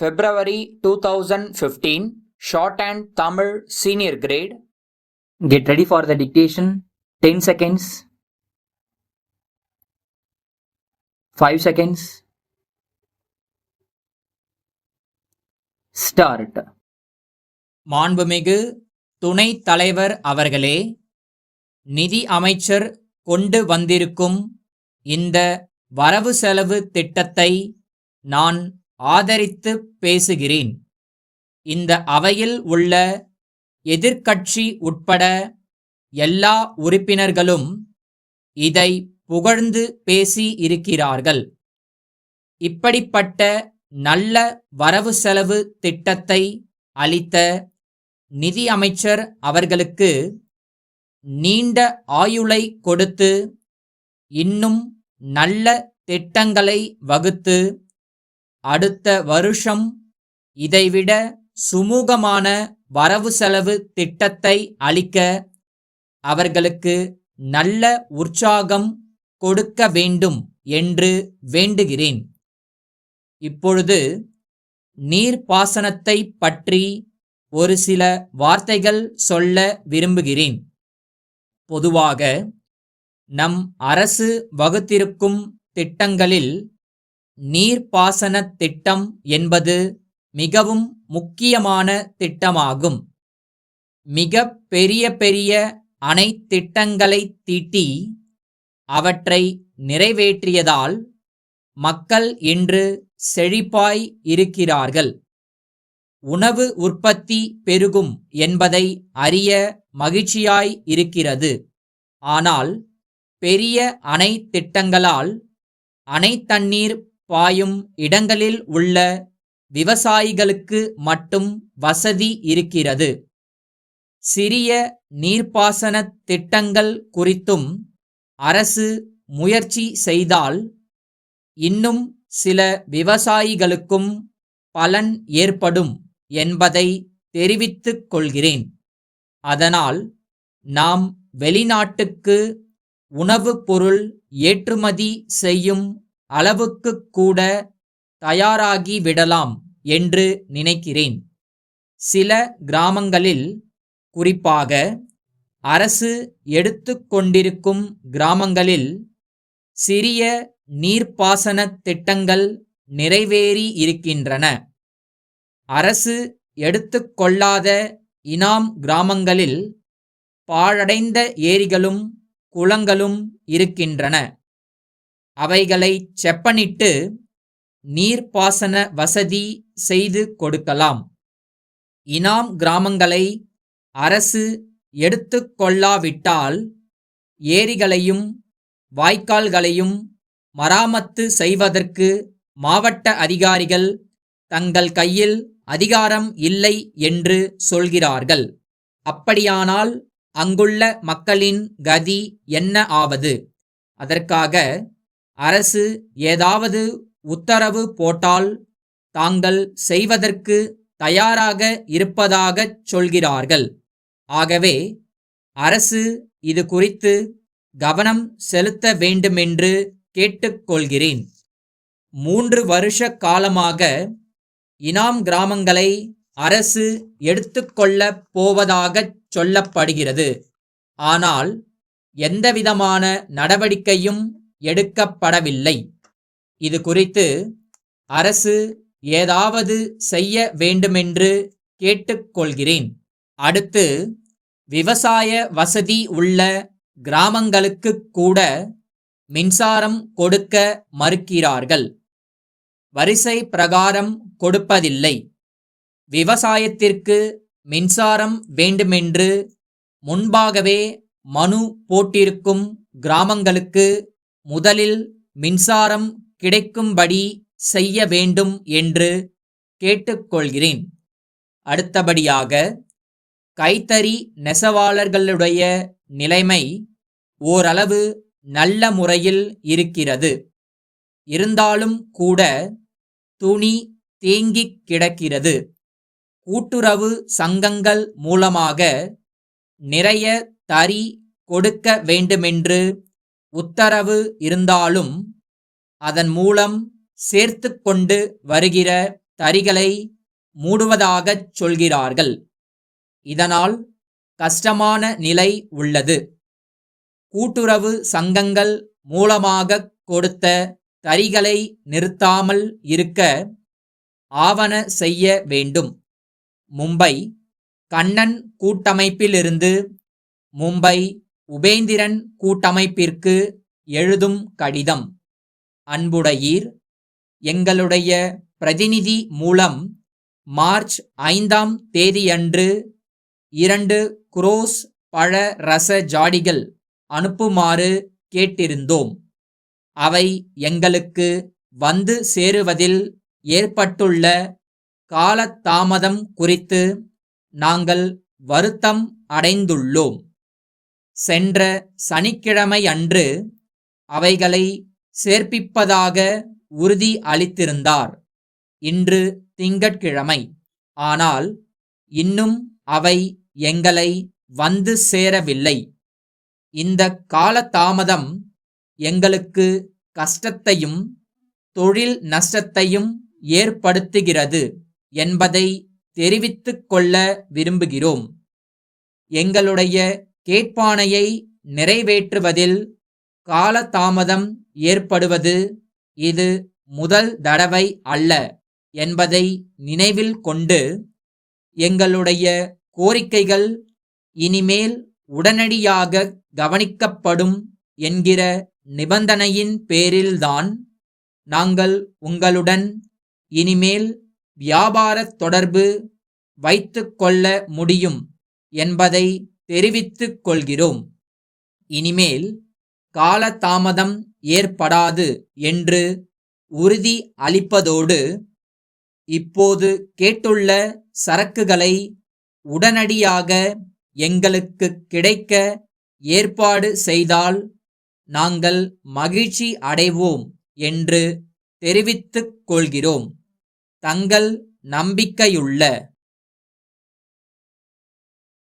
February 2015, Shorthand Tamil Senior Grade. Get ready for the dictation. 10 seconds. 5 seconds. Start. மாண்புமிகு துணைத் தலைவர் அவர்களே, நிதி அமைச்சர் கொண்டு வந்திருக்கும் இந்த வரவு செலவு திட்டத்தை நான் ஆதரித்து பேசுகிறேன். இந்த அவையில் உள்ள எதிர்க்கட்சி உட்பட எல்லா உறுப்பினர்களும் இதை புகழ்ந்து பேசி இருக்கிறார்கள். இப்படிப்பட்ட நல்ல வரவு செலவு திட்டத்தை அளித்த நிதி அமைச்சர் அவர்களுக்கு நீண்ட ஆயுளை கொடுத்து இன்னும் நல்ல திட்டங்களை வகுத்து அடுத்த வருஷம் இதைவிட சுமூகமான வரவு செலவு திட்டத்தை அளிக்க அவர்களுக்கு நல்ல உற்சாகம் கொடுக்க வேண்டும் என்று வேண்டுகிறேன். இப்பொழுது நீர்ப்பாசனத்தை பற்றி ஒரு சில வார்த்தைகள் சொல்ல விரும்புகிறேன். பொதுவாக நம் அரசு வகுத்திருக்கும் திட்டங்களில் நீர்ப்பாசன திட்டம் என்பது மிகவும் முக்கியமான திட்டமாகும். மிக பெரிய பெரிய அணை திட்டங்களை தீட்டி அவற்றை நிறைவேற்றியதால் மக்கள் இன்று செழிப்பாய் இருக்கிறார்கள். உணவு உற்பத்தி பெருகும் என்பதை அறிய மகிழ்ச்சியாய் இருக்கிறது. ஆனால் பெரிய அணை திட்டங்களால் அணை தண்ணீர் பாயும் இடங்களில் உள்ள விவசாயிகளுக்கு மட்டும் வசதி இருக்கிறது. சிறிய நீர்ப்பாசன திட்டங்கள் குறித்தும் அரசு முயற்சி செய்தால் இன்னும் சில விவசாயிகளுக்கும் பலன் ஏற்படும் என்பதை தெரிவித்துக் கொள்கிறேன். அதனால் நாம் வெளிநாட்டுக்கு உணவுப் பொருள் ஏற்றுமதி செய்யும் அளவுக்கு கூட தயாராகிவிடலாம் என்று நினைக்கிறேன். சில கிராமங்களில், குறிப்பாக அரசு எடுத்துக்கொண்டிருக்கும் கிராமங்களில் சிறிய நீர்ப்பாசன திட்டங்கள் நிறைவேறி இருக்கின்றன. அரசு எடுத்துக்கொள்ளாத இனாம் கிராமங்களில் பாழடைந்த ஏரிகளும் குளங்களும் இருக்கின்றன. அவைகளை செப்பனிட்டு நீர்ப்பாசன வசதி செய்து கொடுக்கலாம். இனாம் கிராமங்களை அரசு எடுத்துக்கொள்ளாவிட்டால் ஏரிகளையும் வாய்க்கால்களையும் மராமத்து செய்வதற்கு மாவட்ட அதிகாரிகள் தங்கள் கையில் அதிகாரம் இல்லை என்று சொல்கிறார்கள். அப்படியானால் அங்குள்ள மக்களின் கதி என்ன ஆவது? அதற்காக அரசு ஏதாவது உத்தரவு போட்டால் தாங்கள் செய்வதற்கு தயாராக இருப்பதாகச் சொல்கிறார்கள். ஆகவே அரசு இது குறித்து கவனம் செலுத்த வேண்டுமென்று கேட்டுக்கொள்கிறேன். 3 வருஷ காலமாக இனாம் கிராமங்களை அரசு எடுத்துக்கொள்ளப் போவதாகச் சொல்லப்படுகிறது. ஆனால் எந்தவிதமான நடவடிக்கையும் எடுக்கப்படவில்லை. இது குறித்து அரசு ஏதாவது செய்ய வேண்டுமென்று கேட்டுக்கொள்கிறேன். அடுத்து, விவசாய வசதி உள்ள கிராமங்களுக்கு கூட மின்சாரம் கொடுக்க மறுக்கிறார்கள். வரிசை பிரகாரம் கொடுப்பதில்லை. விவசாயத்திற்கு மின்சாரம் வேண்டுமென்று முன்பாகவே மனு போட்டிருக்கும் கிராமங்களுக்கு முதலில் மின்சாரம் கிடைக்கும்படி செய்ய வேண்டும் என்று கேட்டுக்கொள்கிறேன். அடுத்தபடியாக, கைத்தறி நெசவாளர்களுடைய நிலைமை ஓரளவு நல்ல முறையில் இருக்கிறது. இருந்தாலும் கூட துணி தேங்கிக் கிடக்கிறது. கூட்டுறவு சங்கங்கள் மூலமாக நிறைய தறி கொடுக்க வேண்டுமென்று உத்தரவு இருந்தாலும் அதன் மூலம் சேர்த்து கொண்டு வருகிற தறிகளை மூடுவதாகச் சொல்கிறார்கள். இதனால் கஷ்டமான நிலை உள்ளது. கூட்டுறவு சங்கங்கள் மூலமாகக் கொடுத்த தறிகளை நிறுத்தாமல் இருக்க ஆவன செய்ய வேண்டும். மும்பை கண்ணன் கூட்டமைப்பிலிருந்து மும்பை உபேந்திரன் கூட்டமைப்பிற்கு எழுதும் கடிதம். அன்புடையீர், எங்களுடைய பிரதிநிதி மூலம் மார்ச் 5ஆம் தேதியன்று 2 குரோஸ் பழ ரச ஜாடிகள் அனுப்புமாறு கேட்டிருந்தோம். அவை எங்களுக்கு வந்து சேருவதில் ஏற்பட்டுள்ள காலதாமதம் குறித்து நாங்கள் வருத்தம் அடைந்துள்ளோம். சென்ற சனிக்கிழமையன்று அவைகளை சேர்ப்பிப்பதாக உறுதி அளித்திருந்தார். இன்று திங்கட்கிழமை. ஆனால் இன்னும் அவை எங்களை வந்து சேரவில்லை. இந்த காலதாமதம் எங்களுக்கு கஷ்டத்தையும் தொழில் நஷ்டத்தையும் ஏற்படுத்துகிறது என்பதை தெரிவித்துக் கொள்ள விரும்புகிறோம். எங்களுடைய கேட்பாணையை நிறைவேற்றுவதில் காலதாமதம் ஏற்படுவது இது முதல் தடவை அல்ல என்பதை நினைவில் கொண்டு எங்களுடைய கோரிக்கைகள் இனிமேல் உடனடியாக கவனிக்கப்படும் என்கிற நிபந்தனையின் பேரில்தான் நாங்கள் உங்களுடன் இனிமேல் வியாபார தொடர்பு வைத்துக் கொள்ள முடியும் என்பதை தெரிவித்துக் கொள்கிறோம். இனிமேல் காலதாமதம் ஏற்படாது என்று உறுதி அளிப்பதோடு இப்போது கேட்டுள்ள சரக்குகளை உடனடியாக எங்களுக்கு கிடைக்க ஏற்பாடு செய்தால் நாங்கள் மகிழ்ச்சி அடைவோம் என்று தெரிவித்துக் கொள்கிறோம். தங்கள் நம்பிக்கையுள்ள